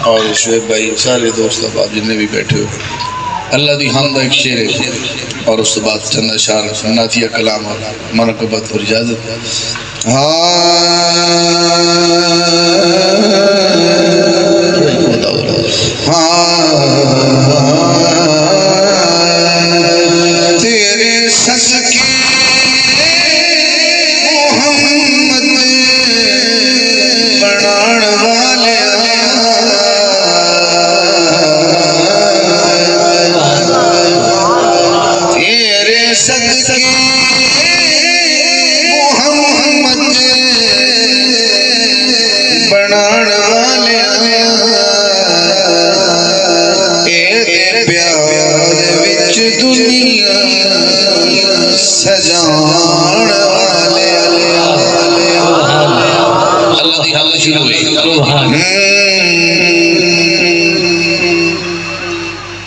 اور شعیب بھائی سارے دوست احباب جنہیں بھی بیٹھے ہوئے اللہ دی حمد ایک شعر ہے اور اس کے بعد چند اشعار نعتیہ کلام اور منقبت اور اجازت تیرے صدقے محمد بنان والے صدقے محمد بنان والے اے پیار وچ دنیا سجان والے اللہ دی حمد شروع ہوئی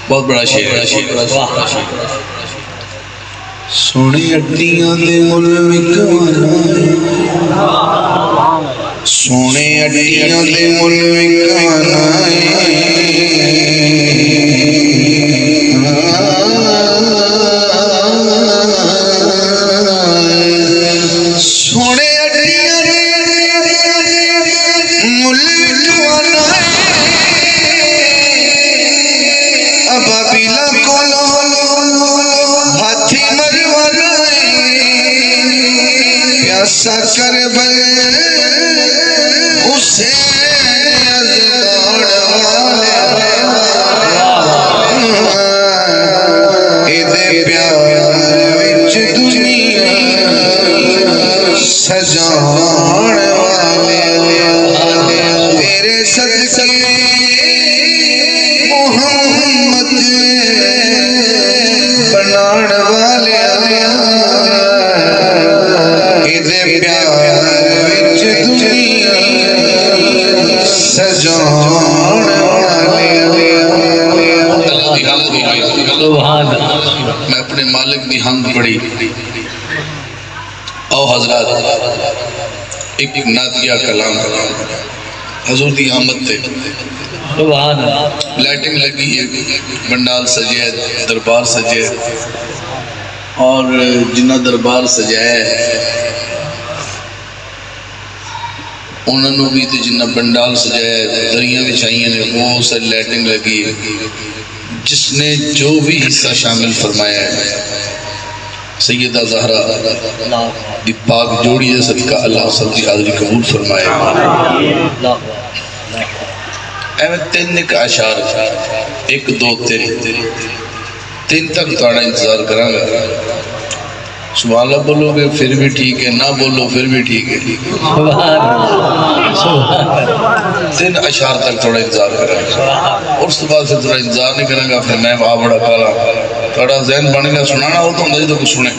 بہت بڑا شعر سونے اڈیاں دے مل وکوانا سونے اڈیاں دے مل وکوانا سونے اڈیاں دے مل وکوانا ابابیلا کولو ہاتھی مروانا پیاسا کربل حسین ازدار والے ایدے پیار وچ دنیا سجان والے تیرے صدقے محمد بنان والے ایدے پیار وچ دنیا سجان والے میں اپنے مالک دی حمد پڑھی او حضرات ایک نعتیہ کلام حضور دی آمد تے لائٹنگ لگی ہے بنڈال سجے دربار سجے اور جنہ دربار سجائے انہوں نے بھی جنہ بنڈال سجائے دریاں بچھائیاں نے وہ سے لائٹنگ لگی ہے جس نے جو بھی حصہ شامل فرمایا ہے سیدہ زہرا دی پاک جوڑی ہے صدقہ اللہ صلی اللہ حاضری قبول فرمائے احمد تین کا اشار ایک دو تین تک تاڑا انتظار کرا گا سبحان اللہ بولو گے پھر بھی ٹھیک ہے نہ بولو پھر بھی ٹھیک ہے تین اشار تک تھوڑا انتظار کرا گا اور اس بعد سے تھوڑا انتظار نہیں کریں گا پھر میں بڑا کالا تھوڑا ذہن بنے گا سنانا ہو تو اندازی تو کچھ سنیں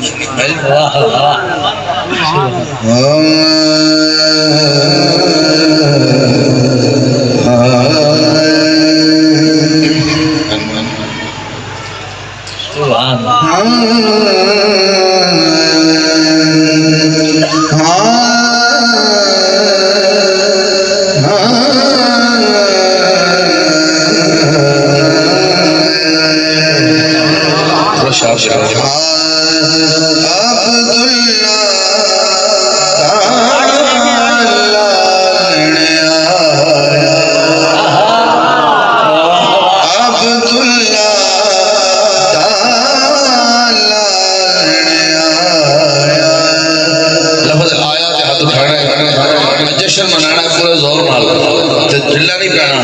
ڈھلا نہیں پہنا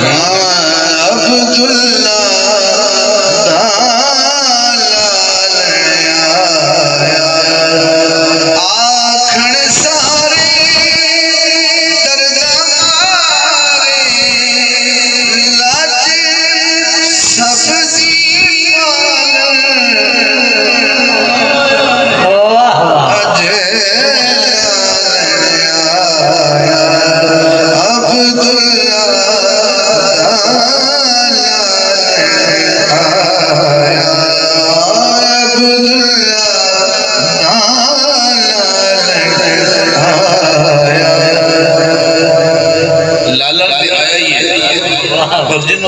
عبداللہ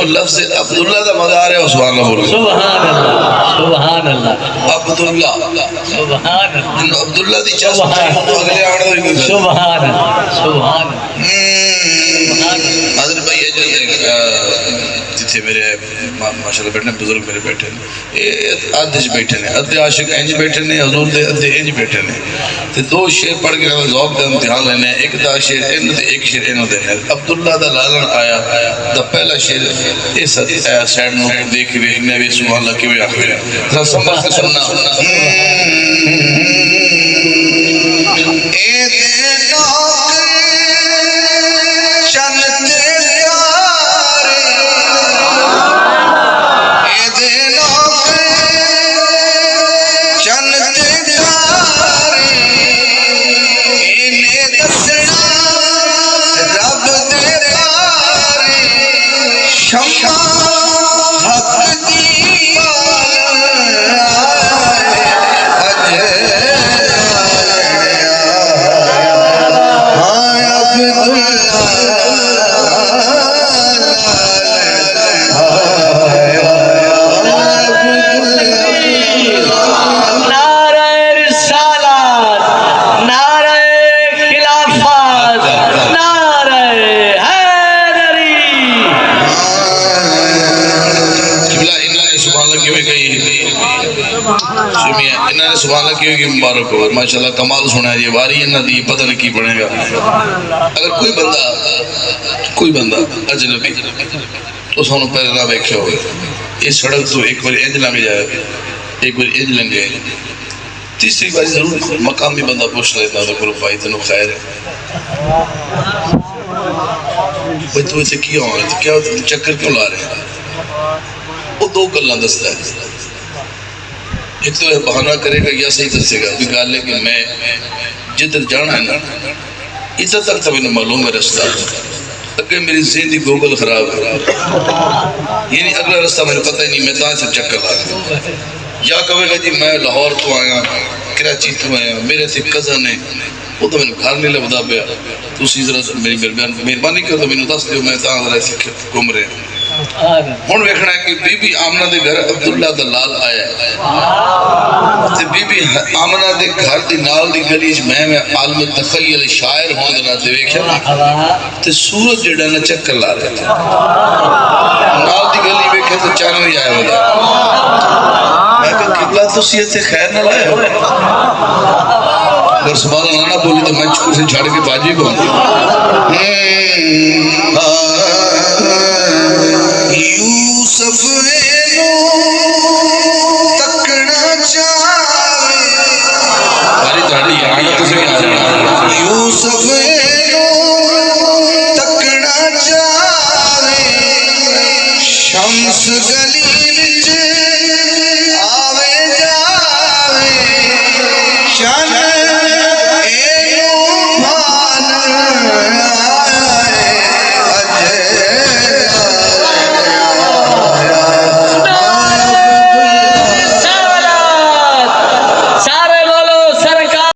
لفظ عبداللہ دا مدار ہے سبحان اللہ بولو سبحان اللہ سبحان اللہ عبداللہ سبحان اللہ عبداللہ دی چاہ اگلے آڑا ہوئی گئی سبحان اللہ سبحان حضرت بھائی جتھے میرے ماشاءاللہ بیٹھنے بزرگ میرے بیٹھے ہیں آدھے بیٹھے ہیں ادھے عاشق انج بیٹھے ہیں حضور دے ادھے انج بیٹھے ہیں تے دو شعر پڑھ کے ذوق دا امتحان لینے ایک دا شعر ان تے ایک شعر انہوں دینے عبداللہ دا لالن آیا دا پہلا شعر اس سیڈ نو دیکھ بھی نبی سبحان اللہ کیویں آخر ہے سمجھ کے سننا اے دینا سبحان اللہ کیوں کہ مبارک ہو ماشاءاللہ کمال سنا ہے یہ واری انہا دی پتہ نہیں کی پڑھے گا اگر کوئی بندہ اجنبی تو سانو پہلے نہ بیکھے ہوئے اس سڑک تو ایک باری انج لنگ جائے ایک باری انج لنگے تیسری باری ضرور مقامی بندہ پوچھ لیتا تو کرو بھائی تنو خیر ہے بھائی تو اسے کیا ہونا ہے کیا چکر کیوں لا رہے ہیں وہ دو گلہ دستا ہے ایک تو یہ بہانہ کرے گا یا صحیح دسے گا بھی گال ہے کہ میں جدھر جانا ہے نا ادھر تک تب انہیں معلوم ہے رستہ اگر میری ذہن دی گوگل خراب ہے یعنی اگلا رستہ میرے پتہ ہی نہیں میں تاں سے چکر لا رہا یا کہے گا جی میں لاہور تو آیا کراچی تو آیا میرے سے کزن ہے وہ تو میں نے گھر نہیں لبدا پیا تو اسی ذرا میری مہربانی کر تو میں نے دس دیو میں تاں ذرا سے گھوم رہے ہیں ہون ویکھنا ہے کہ بی بی آمنہ دے گھر عبداللہ دا لال آیا ہے تے بی بی آمنہ دے گھر دی نال دی گلیج میں عالم تخیل شاعر ہون دے ناتے ویکھا تے سورج جڑا نا چکر لا رہے تھے نال دی گلی ویکھے تو چاند نہیں آیا ہوتا میں کہا قبلہ تو سیت خیر نہ لائے ہو اگر سبحان اللہ نہ بولی تو میں چکر سے جھاڑ کے باجی کو یوسف تکنا چاہے باری دھاڑی آگا تو سے یوسف تکنا چاہے شمس گلی